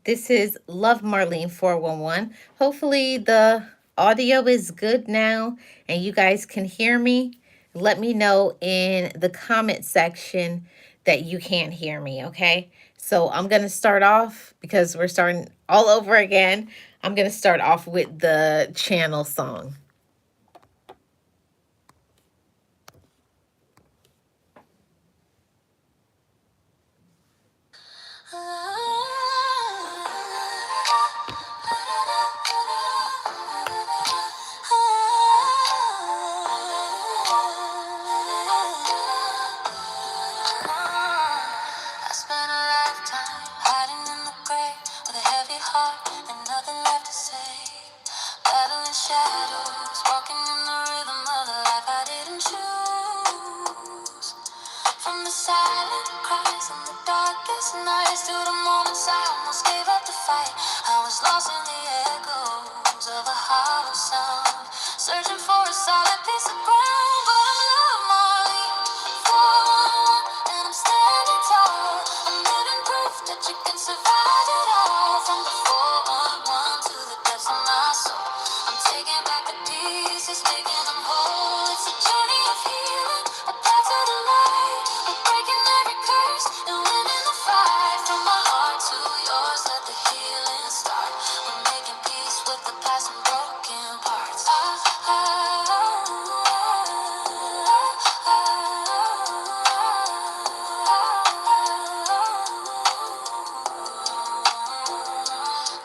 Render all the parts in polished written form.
This is Love Marlene 411. Hopefully, the audio is good now and you guys can hear me. Let me know in the comment section that you can't hear me, okay? So, I'm going to start off because we're starting all over again. I'm going to start off with the channel song. I spent a lifetime hiding in the grave with a heavy heart and nothing left to say. Battling shadows, walking in the rhythm of the life I didn't choose. From the silent cries and the darkest nights to the moments I almost gave up the fight. I was lost in the echoes of a hollow sound, searching for a solid piece of ground. But I'm Love Marley, 411, and I'm standing tall. I'm living proof that you can survive it all. From the 411 to the depths of my soul, I'm taking back the pieces, making them whole. It's a journey of healing, a path to the light. I'm breaking every curse and winning the fight. From my heart to yours, let the healing start. We're making peace with the past and broken parts.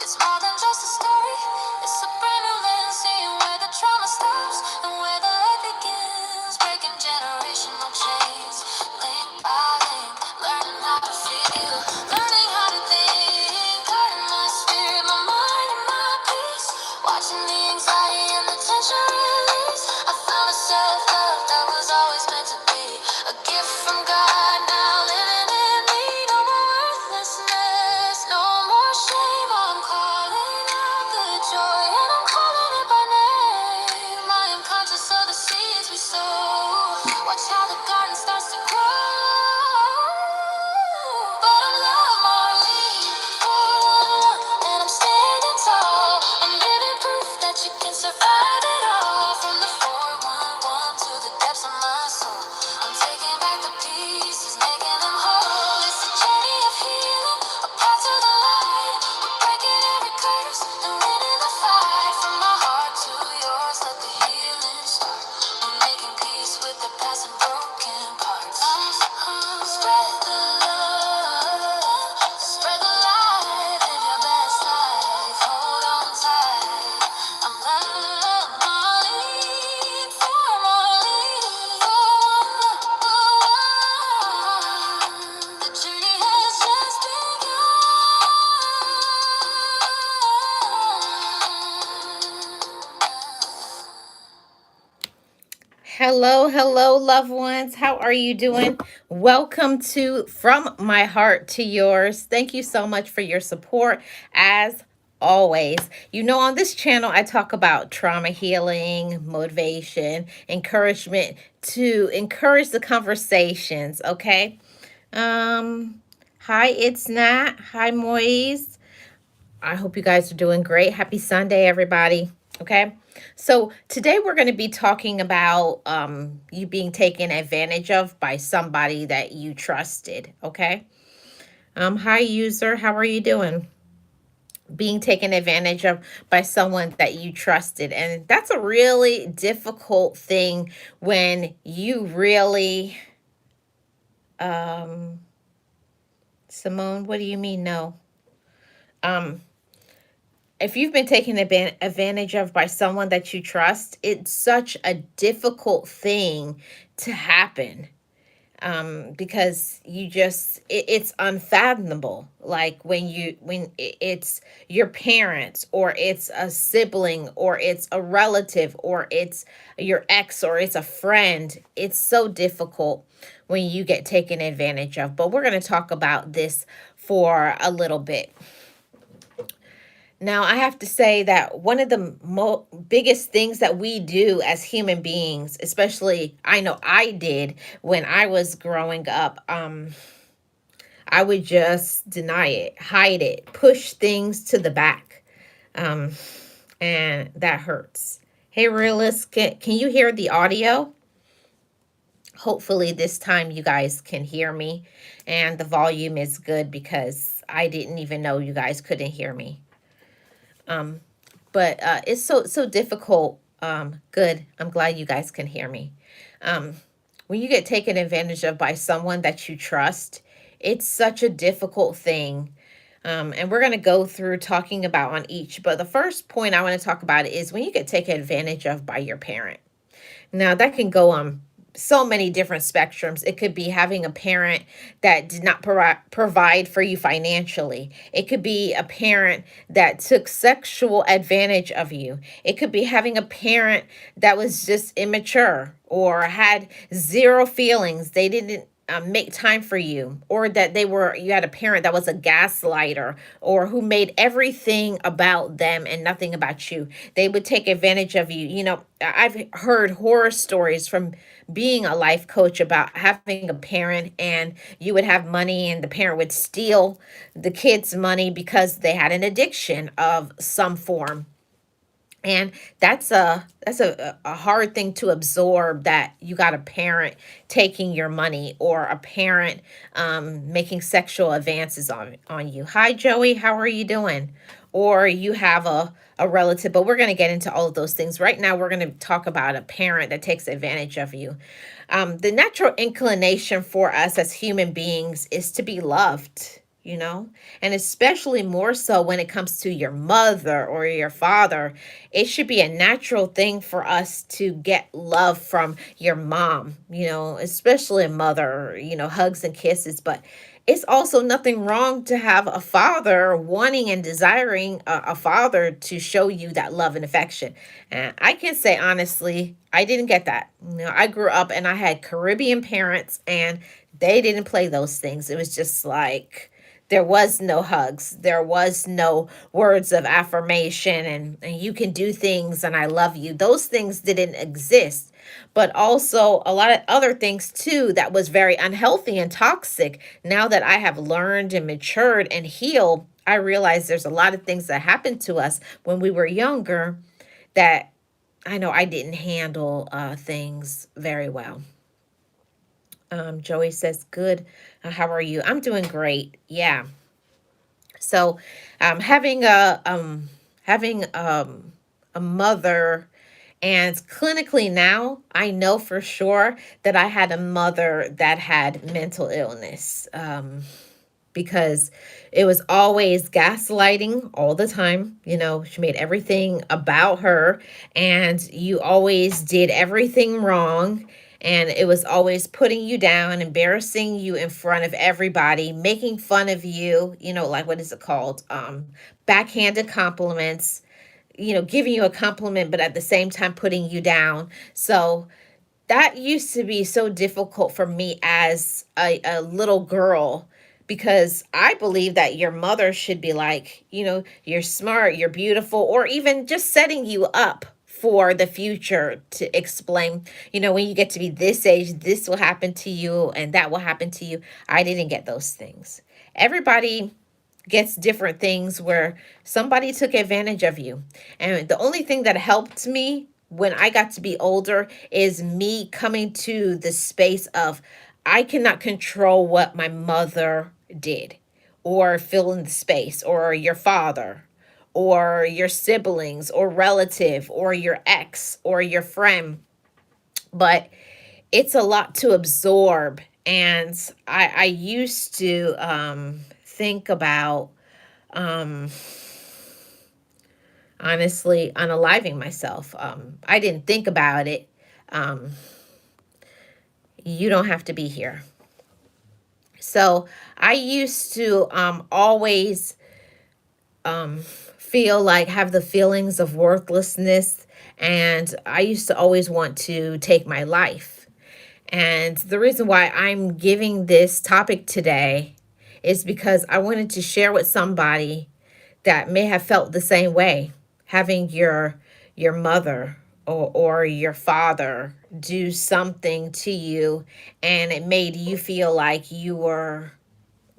It's more than just a story, it's a brand new lens, seeing where the trauma stops and where the light begins. Breaking generational chains, link by link, learning how to feel, learning how to think, guarding my spirit, my mind and my peace. Watching the anxiety and the tension release, I found a self-love that was always meant to be a gift from God, now living in me. No more worthlessness, no more shame. I'm calling out the joy and I'm calling it by name. I am conscious of the seeds we sow. Watch how the garden starts to grow. But I'm Love Marlene, 411, and I'm standing tall. I'm living proof that you can survive it all. From the 411 to the depths of my soul, I'm taking back the pieces, making them whole. It's a journey of healing, a path to the light. We're breaking every curse and winning the fight. From my heart to yours, let the healing start. We're making peace with the past and broken parts. Spread the love, spread the light, live your best life. Hold on tight. I'm Love Marlene, 411. The journey has just begun. Hello, hello, loved ones. How are you doing? Welcome to From My Heart to Yours. Thank you so much for your support as always. You know, on this channel, I talk about trauma healing, motivation, encouragement to encourage the conversations, okay? Hi, it's Nat. Hi, Moise. I hope you guys are doing great. Happy Sunday, everybody. Okay. So today we're going to be talking about you being taken advantage of by somebody that you trusted. Okay. Hi, user. How are you doing? Being taken advantage of by someone that you trusted. And that's a really difficult thing when you really, Simone, what do you mean? No. If you've been taken advantage of by someone that you trust, it's such a difficult thing to happen, because it's unfathomable. Like when it's your parents, or it's a sibling, or it's a relative, or it's your ex, or it's a friend. It's so difficult when you get taken advantage of. But we're going to talk about this for a little bit. Now, I have to say that one of the biggest things that we do as human beings, especially I know I did when I was growing up, I would just deny it, hide it, push things to the back. Um, and that hurts. Hey, realist, can you hear the audio? Hopefully, this time you guys can hear me and the volume is good because I didn't even know you guys couldn't hear me. Um, but it's so difficult. Good. I'm glad you guys can hear me. Um, when you get taken advantage of by someone that you trust, it's such a difficult thing. And we're going to go through talking about on each. But the first point I want to talk about is when you get taken advantage of by your parent. Now, that can go on so many different spectrums. It could be having a parent that did not provide for you financially. It could be a parent that took sexual advantage of you. It could be having a parent that was just immature or had zero feelings. They didn't make time for you, or that you had a parent that was a gaslighter or who made everything about them and nothing about you. They would take advantage of you. I've heard horror stories from being a life coach about having a parent, and you would have money and the parent would steal the kids money because they had an addiction of some form. And that's a hard thing to absorb, that you got a parent taking your money, or a parent making sexual advances on you. Hi, Joey, how are you doing? Or you have a relative, but we're going to get into all of those things. Right now, we're going to talk about a parent that takes advantage of you. The natural inclination for us as human beings is to be loved, and especially more so when it comes to your mother or your father. It should be a natural thing for us to get love from your mom, especially a mother, hugs and kisses. But it's also nothing wrong to have a father wanting and desiring a father to show you that love and affection. And I can say honestly, I didn't get that. I grew up and I had Caribbean parents, and they didn't play those things. It was just like there was no hugs, there was no words of affirmation, and you can do things and I love you. Those things didn't exist. But also a lot of other things too that was very unhealthy and toxic. Now that I have learned and matured and healed, I realize there's a lot of things that happened to us when we were younger that I know I didn't handle things very well. Joey says, good. How are you? I'm doing great. Yeah. So, having a mother, and clinically now, I know for sure that I had a mother that had mental illness. Because it was always gaslighting all the time. She made everything about her, and you always did everything wrong. And it was always putting you down, embarrassing you in front of everybody, making fun of you, like what is it called? Backhanded compliments, giving you a compliment, but at the same time putting you down. So that used to be so difficult for me as a little girl, because I believe that your mother should be like, you're smart, you're beautiful, or even just setting you up for the future to explain, when you get to be this age, this will happen to you and that will happen to you. I didn't get those things. Everybody gets different things where somebody took advantage of you. And the only thing that helped me when I got to be older is me coming to the space of I cannot control what my mother did, or fill in the space, or your father, or your siblings, or relative, or your ex, or your friend. But it's a lot to absorb. And I used to think about um, honestly unaliving myself. I didn't think about it. Um, you don't have to be here. So I used to always feel like have the feelings of worthlessness, and I used to always want to take my life. And the reason why I'm giving this topic today is because I wanted to share with somebody that may have felt the same way, having your mother or your father do something to you, and it made you feel like you were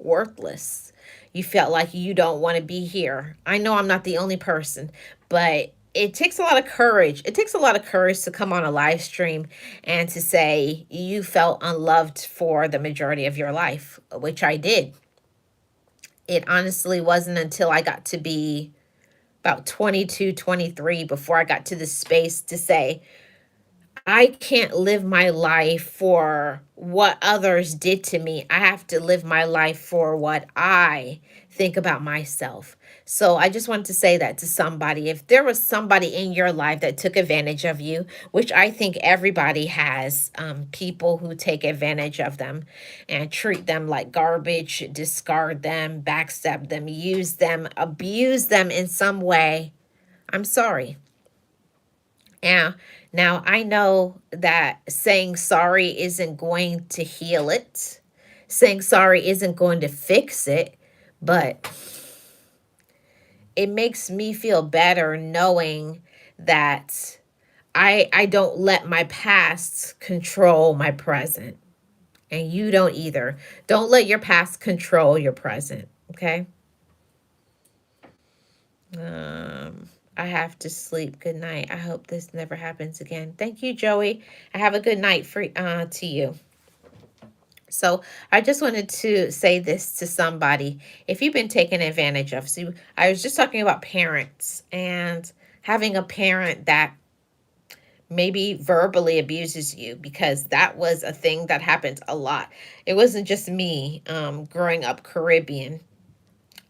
worthless. You felt like you don't want to be here. I know I'm not the only person, but it takes a lot of courage. It takes a lot of courage to come on a live stream and to say you felt unloved for the majority of your life, which I did. It honestly wasn't until I got to be about 22, 23 before I got to the space to say, I can't live my life for what others did to me. I have to live my life for what I think about myself. So I just wanted to say that to somebody. If there was somebody in your life that took advantage of you, which I think everybody has, people who take advantage of them and treat them like garbage, discard them, backstab them, use them, abuse them in some way, I'm sorry. Yeah. Now, I know that saying sorry isn't going to heal it. Saying sorry isn't going to fix it, but it makes me feel better knowing that I don't let my past control my present. And you don't either. Don't let your past control your present, okay? I have to sleep. Good night. I hope this never happens again. Thank you, Joey. Have a good night for to you. So I just wanted to say this to somebody. If you've been taken advantage of, see, I was just talking about parents and having a parent that maybe verbally abuses you, because that was a thing that happened a lot. It wasn't just me growing up Caribbean.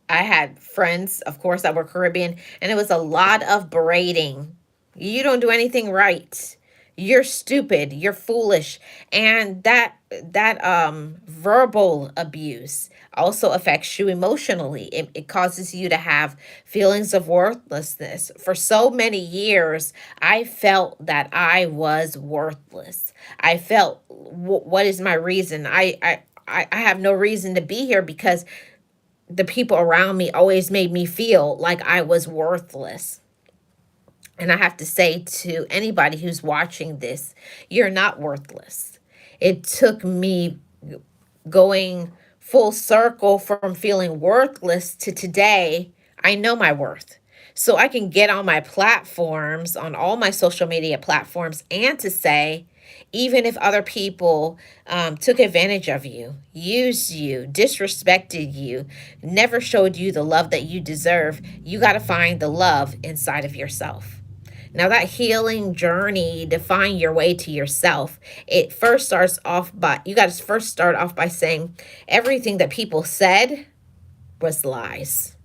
I had friends, of course, that were Caribbean, and it was a lot of berating. You don't do anything right. You're stupid. You're foolish. And that verbal abuse also affects you emotionally. It causes you to have feelings of worthlessness. For so many years, I felt that I was worthless. I felt, what is my reason? I have no reason to be here because the people around me always made me feel like I was worthless. And I have to say to anybody who's watching this, you're not worthless. It took me going full circle from feeling worthless to today. I know my worth. So I can get on my platforms, on all my social media platforms, and to say, even if other people took advantage of you, used you, disrespected you, never showed you the love that you deserve, you got to find the love inside of yourself. Now, that healing journey to find your way to yourself, it first starts off by, you got to first start off by saying everything that people said was lies.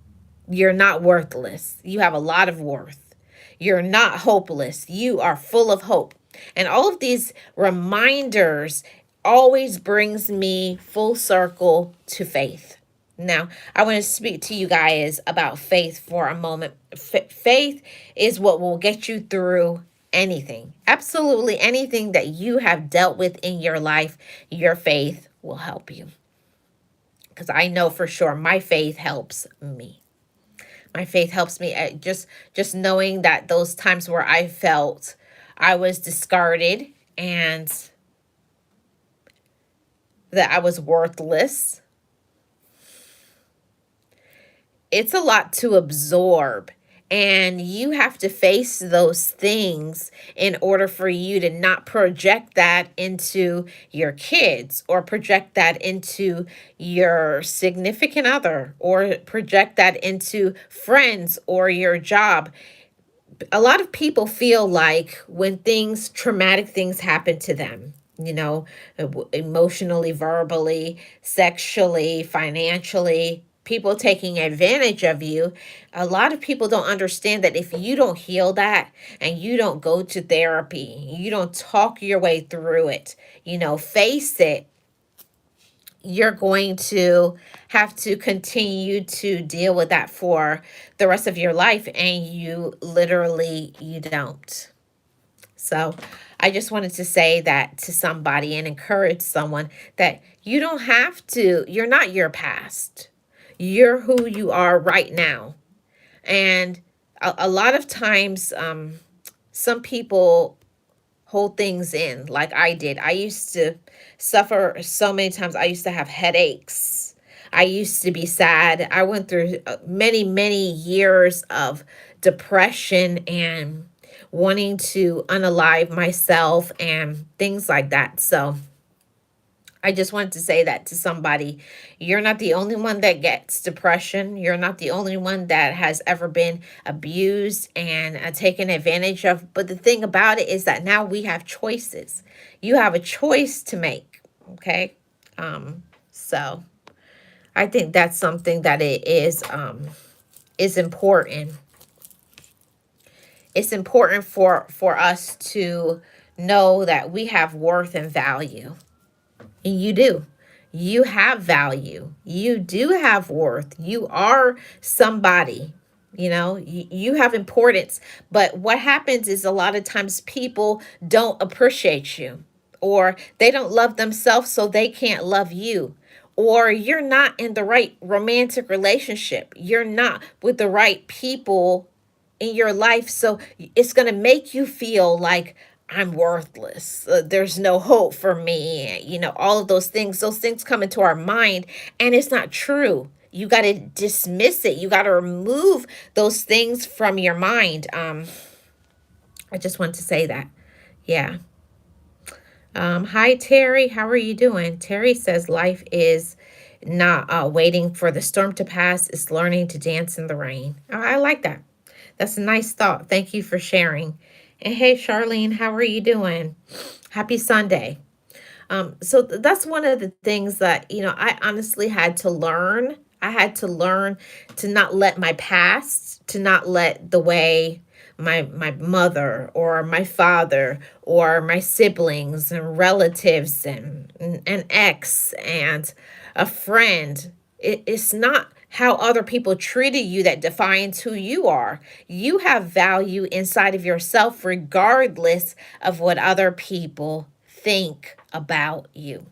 You're not worthless. You have a lot of worth. You're not hopeless. You are full of hope. And all of these reminders always brings me full circle to faith. Now, I want to speak to you guys about faith for a moment. Faith is what will get you through anything. Absolutely anything that you have dealt with in your life, your faith will help you. Because I know for sure my faith helps me. My faith helps me at just knowing that those times where I felt I was discarded and that I was worthless, it's a lot to absorb. And you have to face those things in order for you to not project that into your kids or project that into your significant other or project that into friends or your job. A lot of people feel like when traumatic things happen to them, emotionally, verbally, sexually, financially, people taking advantage of you, a lot of people don't understand that if you don't heal that and you don't go to therapy, you don't talk your way through it, face it, you're going to have to continue to deal with that for the rest of your life, and you don't. So I just wanted to say that to somebody and encourage someone that you don't have to, you're not your past. You're who you are right now. And a lot of times, some people hold things in like I did. I used to suffer so many times. I used to have headaches. I used to be sad. I went through many, many years of depression and wanting to unalive myself and things like that. So I just wanted to say that to somebody. You're not the only one that gets depression. You're not the only one that has ever been abused and taken advantage of. But the thing about it is that now we have choices. You have a choice to make. Okay. So I think that's something that it is important. It's important for us to know that we have worth and value. And you do. You have value. You do have worth. You are somebody. You have importance. But what happens is a lot of times people don't appreciate you, or they don't love themselves, so they can't love you. Or you're not in the right romantic relationship. You're not with the right people in your life. So it's going to make you feel like I'm worthless. There's no hope for me. All of those things come into our mind, and it's not true. You got to dismiss it. You got to remove those things from your mind. I just want to say that. Yeah. Hi, Terry. How are you doing? Terry says life is not waiting for the storm to pass. It's learning to dance in the rain. Oh, I like that. That's a nice thought. Thank you for sharing. And hey, Charlene, how are you doing? Happy Sunday. So that's one of the things that, I honestly had to learn. I had to learn to not let my past, to not let the way my mother or my father or my siblings and relatives and an ex and a friend, it's not how other people treated you that defines who you are. You have value inside of yourself regardless of what other people think about you.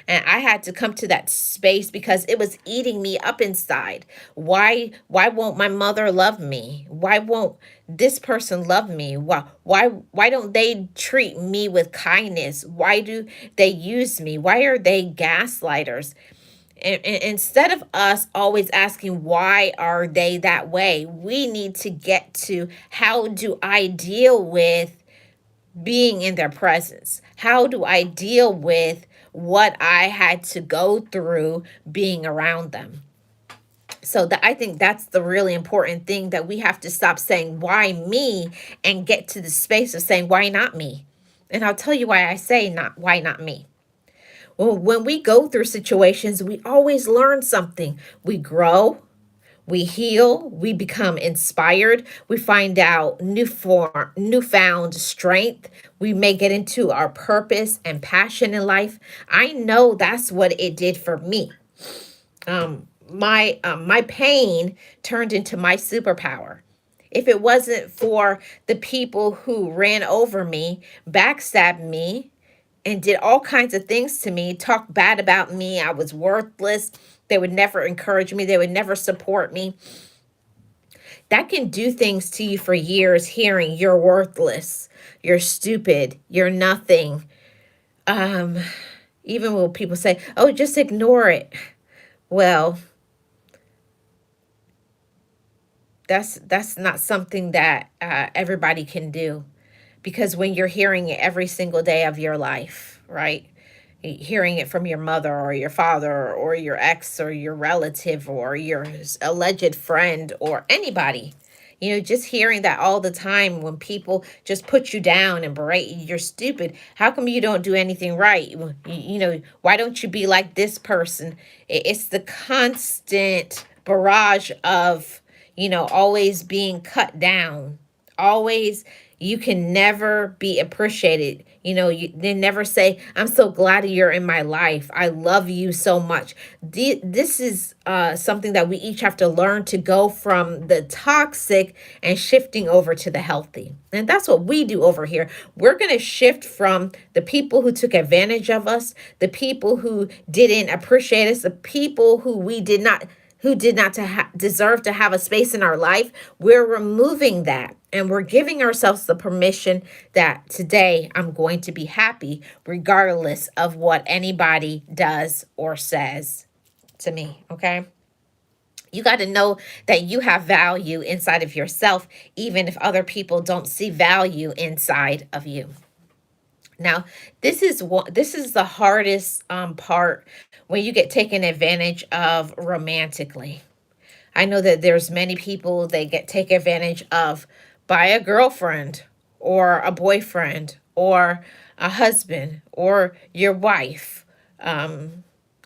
And I had to come to that space because it was eating me up inside. Why won't my mother love me? Why won't this person love me? Why don't they treat me with kindness? Why do they use me? Why are they gaslighters? And instead of us always asking why are they that way, we need to get to how do I deal with being in their presence? How do I deal with what I had to go through being around them? So that, I think that's the really important thing, that we have to stop saying why me and get to the space of saying why not me. And I'll tell you why I say not why not me. Well, when we go through situations, we always learn something. We grow, we heal, we become inspired, we find out newfound strength, we may get into our purpose and passion in life. I know that's what it did for me. My pain turned into my superpower. If it wasn't for the people who ran over me, backstabbed me, and did all kinds of things to me, talked bad about me, I was worthless, they would never encourage me, they would never support me. That can do things to you for years, hearing you're worthless, you're stupid, you're nothing. Um, Even when people say, oh, just ignore it. Well, that's not something that everybody can do, because when you're hearing it every single day of your life, right? Hearing it from your mother or your father or your ex or your relative or your alleged friend or anybody, just hearing that all the time, when people just put you down and berate you, you're stupid. How come you don't do anything right? Why don't you be like this person? It's the constant barrage of, always being cut down. Always, you can never be appreciated. They never say, I'm so glad you're in my life. I love you so much. This is something that we each have to learn, to go from the toxic and shifting over to the healthy. And that's what we do over here. We're going to shift from the people who took advantage of us, the people who didn't appreciate us, the people who did not deserve to have a space in our life. We're removing that, and we're giving ourselves the permission that today I'm going to be happy regardless of what anybody does or says. to me, okay? You got to know that you have value inside of yourself, even if other people don't see value inside of you. Now, this is the hardest part when you get taken advantage of romantically. I know that there's many people they get take advantage of by a girlfriend or a boyfriend or a husband or your wife.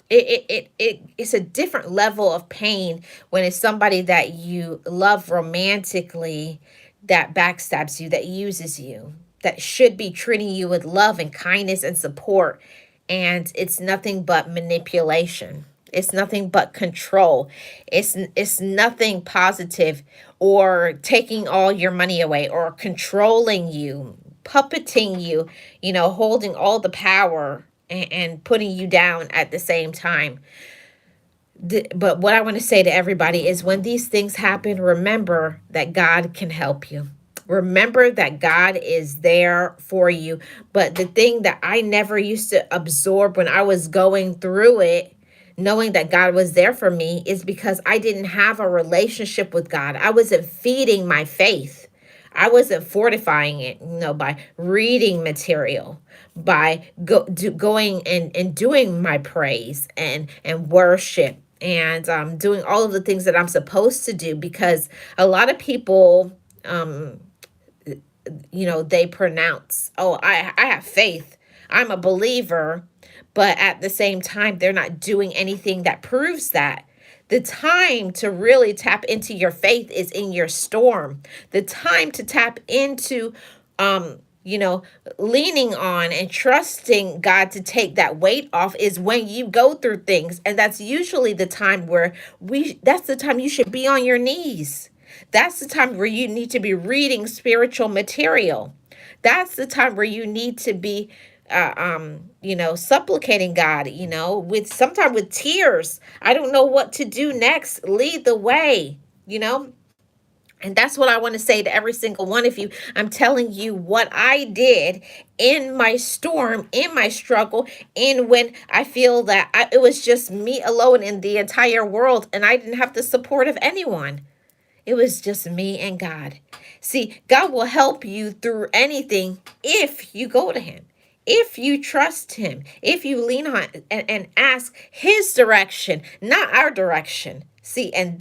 It's a different level of pain when it's somebody that you love romantically that backstabs you, that uses you, that should be treating you with love and kindness and support, and it's nothing but manipulation. It's nothing but control. It's nothing positive, or taking all your money away, or controlling you, puppeting you, holding all the power, and putting you down at the same time. But what I want to say to everybody is, when these things happen, remember that God can help you. Remember that God is there for you. But the thing that I never used to absorb when I was going through it, knowing that God was there for me, is because I didn't have a relationship with God. I wasn't feeding my faith. I wasn't fortifying it, by reading material, by going and doing my praise and worship, and doing all of the things that I'm supposed to do. Because a lot of people, they pronounce, oh, I have faith, I'm a believer, but at the same time, they're not doing anything that proves that. The time to really tap into your faith is in your storm. The time to tap into, leaning on and trusting God to take that weight off is when you go through things. And that's usually the time where that's the time you should be on your knees. That's the time where you need to be reading spiritual material. That's the time where you need to be supplicating God, with sometimes with tears. I don't know what to do next. Lead the way, you know? And that's what I want to say to every single one of you. I'm telling you what I did in my storm, in my struggle, in when I feel that it was just me alone in the entire world and I didn't have the support of anyone. It was just me and God. See, God will help you through anything if you go to Him, if you trust Him, if you lean on and ask His direction, not our direction. See, and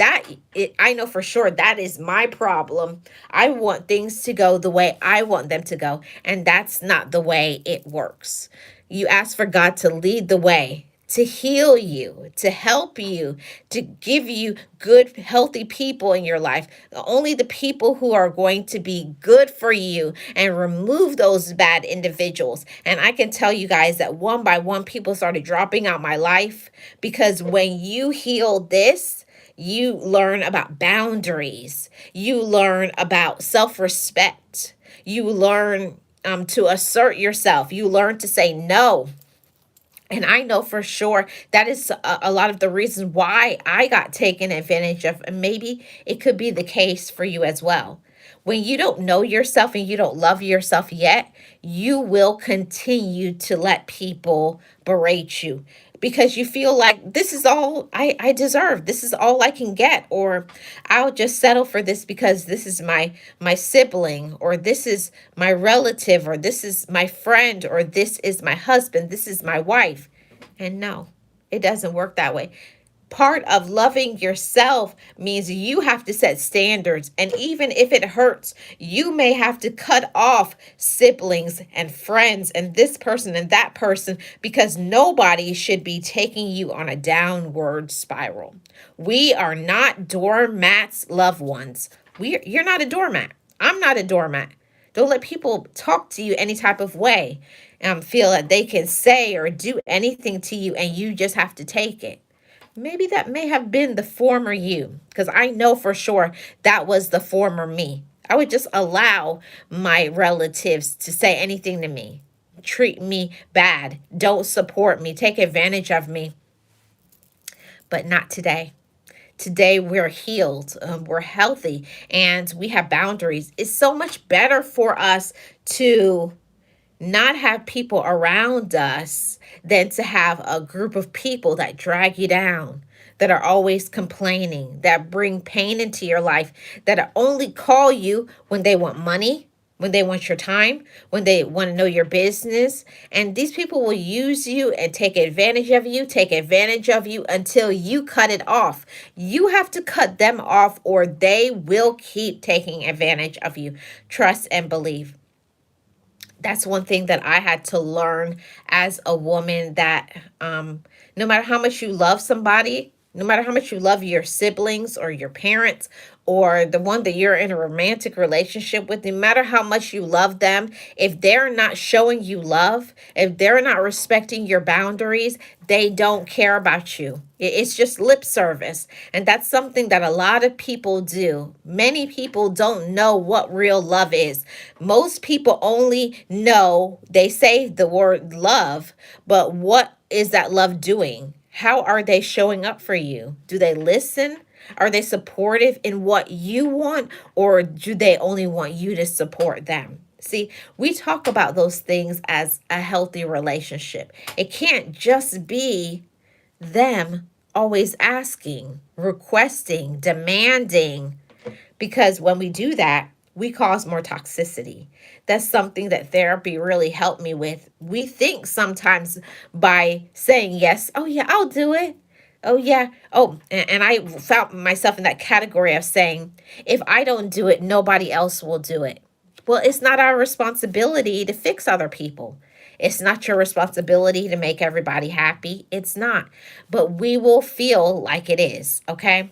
I know for sure that is my problem. I want things to go the way I want them to go, and that's not the way it works. You ask for God to lead the way, to heal you, to help you, to give you good, healthy people in your life. Only the people who are going to be good for you, and remove those bad individuals. And I can tell you guys that one by one, people started dropping out my life, because when you heal this, you learn about boundaries, you learn about self respect, you learn to assert yourself, you learn to say no. And I know for sure that is a lot of the reasons why I got taken advantage of. And maybe it could be the case for you as well. When you don't know yourself and you don't love yourself yet, you will continue to let people berate you, because you feel like this is all I deserve. This is all I can get. Or I'll just settle for this because this is my sibling, or this is my relative, or this is my friend, or this is my husband, this is my wife. And no, it doesn't work that way. Part of loving yourself means you have to set standards. And even if it hurts, you may have to cut off siblings and friends and this person and that person, because nobody should be taking you on a downward spiral. We are not doormats, loved ones. You're not a doormat. I'm not a doormat. Don't let people talk to you any type of way, feel that they can say or do anything to you, and you just have to take it. Maybe that may have been the former you, because I know for sure that was the former me. I would just allow my relatives to say anything to me, treat me bad, don't support me, take advantage of me. But not today. Today we're healed, we're healthy, and we have boundaries. It's so much better for us to not have people around us than to have a group of people that drag you down, that are always complaining, that bring pain into your life, that only call you when they want money, when they want your time, when they want to know your business. And these people will use you and take advantage of you until you cut it off. You have to cut them off or they will keep taking advantage of you. Trust and believe. That's one thing that I had to learn as a woman, that no matter how much you love somebody, no matter how much you love your siblings or your parents or the one that you're in a romantic relationship with, no matter how much you love them, if they're not showing you love, if they're not respecting your boundaries, they don't care about you. It's just lip service. And that's something that a lot of people do. Many people don't know what real love is. Most people only know, they say the word love, but what is that love doing? How are they showing up for you? Do they listen? Are they supportive in what you want, or do they only want you to support them? See, we talk about those things as a healthy relationship. It can't just be them always asking, requesting, demanding, because when we do that, we cause more toxicity. That's something that therapy really helped me with. We think sometimes by saying yes, oh yeah, I'll do it. Oh yeah. Oh, and I found myself in that category of saying, if I don't do it, nobody else will do it. Well, it's not our responsibility to fix other people. It's not your responsibility to make everybody happy. It's not. But we will feel like it is, okay?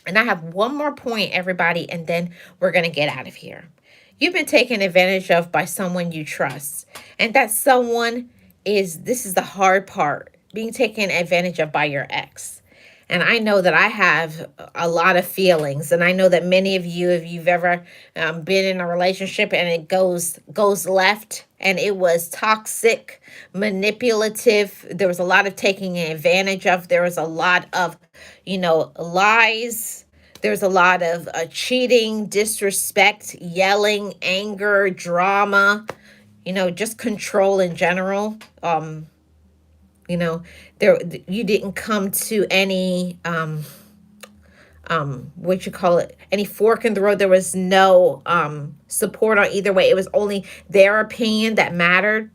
And I have one more point, everybody, and then we're going to get out of here. You've been taken advantage of by someone you trust. And that someone this is the hard part, being taken advantage of by your ex. And I know that I have a lot of feelings, and I know that many of you, if you've ever been in a relationship and it goes left, and it was toxic, manipulative, there was a lot of taking advantage of, there was a lot of, lies. There's a lot of cheating, disrespect, yelling, anger, drama, just control in general. You know, there you didn't come to any what you call it, any fork in the road. There was no support on either way. It was only their opinion that mattered.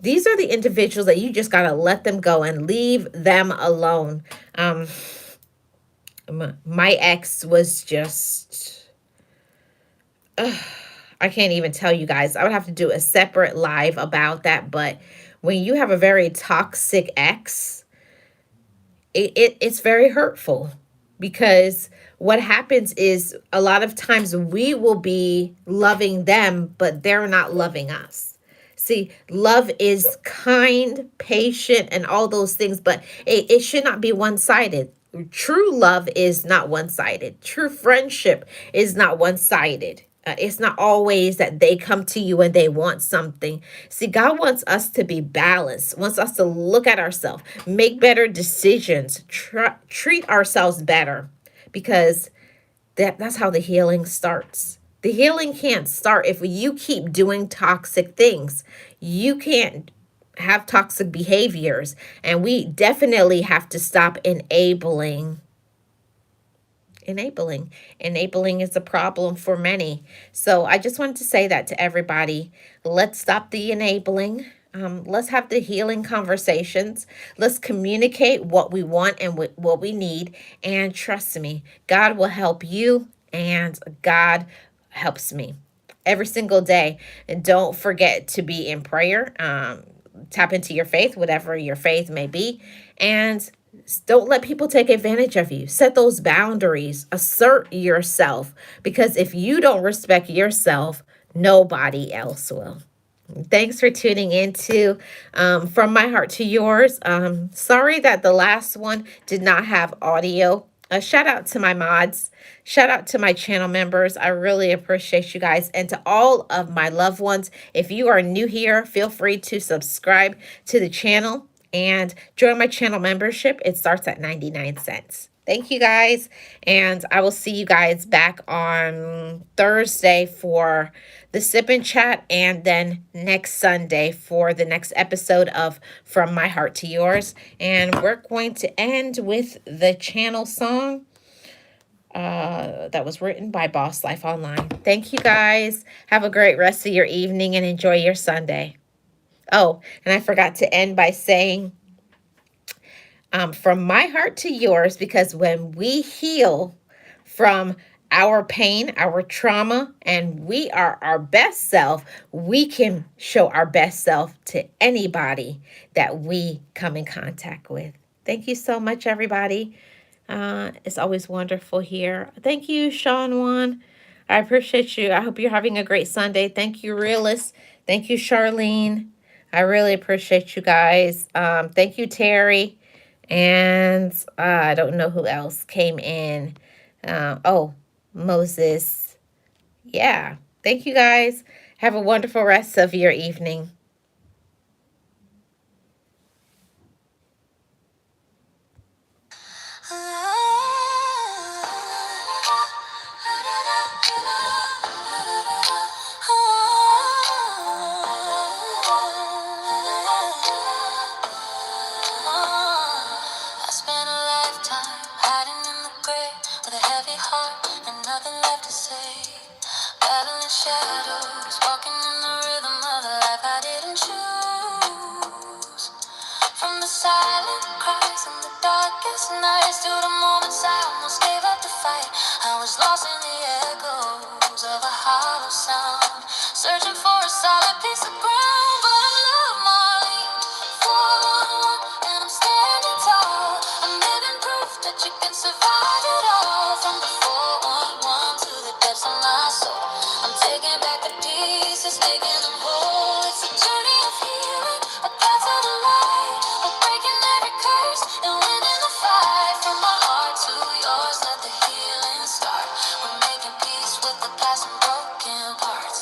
These are the individuals that you just gotta let them go and leave them alone. My ex was just, I can't even tell you guys. I would have to do a separate live about that. But when you have a very toxic ex, it's very hurtful, because what happens is a lot of times we will be loving them, but they're not loving us. See, love is kind, patient, and all those things, but it should not be one-sided. True love is not one-sided. True friendship is not one-sided. It's not always that they come to you and they want something. See, God wants us to be balanced, wants us to look at ourselves, make better decisions, treat ourselves better, because that's how the healing starts. The healing can't start if you keep doing toxic things. You can't have toxic behaviors, and we definitely have to stop enabling is a problem for many. So I just wanted to say that to everybody. Let's stop the enabling. Let's have the healing conversations. Let's communicate what we want and what we need. And trust me, God will help you, and God helps me every single day. And don't forget to be in prayer. Tap into your faith, whatever your faith may be. And don't let people take advantage of you. Set those boundaries. Assert yourself. Because if you don't respect yourself, nobody else will. Thanks for tuning in to From My Heart to Yours. Sorry that the last one did not have audio. A shout out to my mods. Shout out to my channel members. I really appreciate you guys. And to all of my loved ones, if you are new here, feel free to subscribe to the channel and join my channel membership. It starts at 99 cents. Thank you guys. And I will see you guys back on Thursday for the sip and chat, and then next Sunday for the next episode of From My Heart to Yours. And we're going to end with the channel song that was written by Boss Life Online. Thank you guys. Have a great rest of your evening and enjoy your Sunday. Oh, and I forgot to end by saying, from my heart to yours, because when we heal from our pain, our trauma, and we are our best self, we can show our best self to anybody that we come in contact with. Thank you so much, everybody. It's always wonderful here. Thank you, Sean Juan. I appreciate you. I hope you're having a great Sunday. Thank you, Realist. Thank you, Charlene. I really appreciate you guys. Thank you, Terry. And I don't know who else came in. Oh, Moses. Yeah. Thank you guys. Have a wonderful rest of your evening. I spent a lifetime hiding in the grave with a heavy heart and nothing left to say. Battling shadows, walking in the rhythm of the life I didn't choose. From the silent cries and the darkest nights to the moments I almost gave up the fight, I was lost in the echoes of a hollow sound, searching for a solid piece of ground. But I'm love Marlene, 411, and I'm standing tall. I'm living proof that you can survive it all. From the 411 to the depths of my soul, I'm taking back the pieces, making them whole. It's a journey of healing, a path to the light. We're breaking every curse and winning the fight. From my heart to yours, let the healing start. We're making peace with the past and broken parts.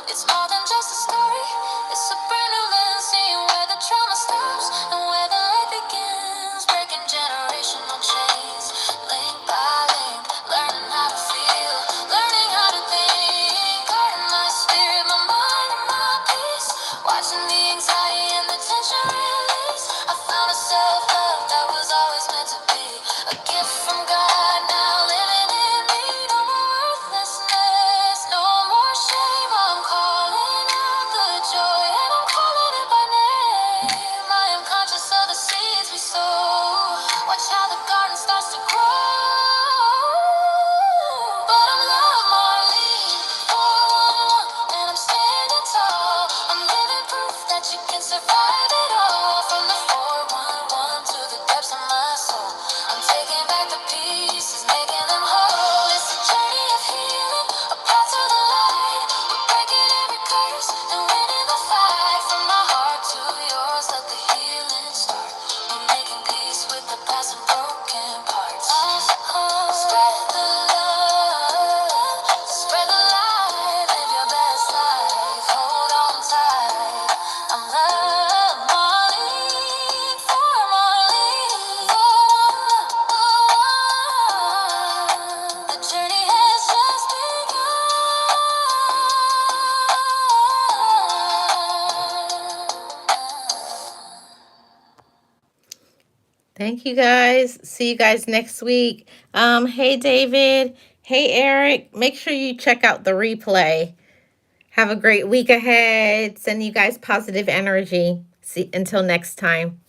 It's more than just a story. It's a brand new lens, seeing where the trauma stops and where the light begins. Breaking generational chains, link by link, learning how to feel, learning how to think. Guarding my spirit, my mind, and my peace. Watching the anxiety and the tension release. I found a self-love that was always meant to be. A gift from God, now living in me. No more worthlessness, no more shame. I'm calling out the joy and I'm calling it by name. I am conscious of the seeds we sow. Watch how the garden starts to grow. But I'm love Marlene, 411, and I'm standing tall. I'm living proof that you can survive it all. From the 411 to the depths of my soul, I'm taking back the pieces, making them whole. It's a journey of healing, a path to the light. We're breaking every curse and winning the fight. From my heart to yours, let the healing start. We're making peace with the past and broken parts. Spread the love, spread the light, live your best life. Hold on tight. I'm love Marlene, for Marlene, for the journey has just begun. Thank you guys. See you guys next week. Hey David. Hey Eric. Make sure you check out the replay. Have a great week ahead. Send you guys positive energy. See until next time.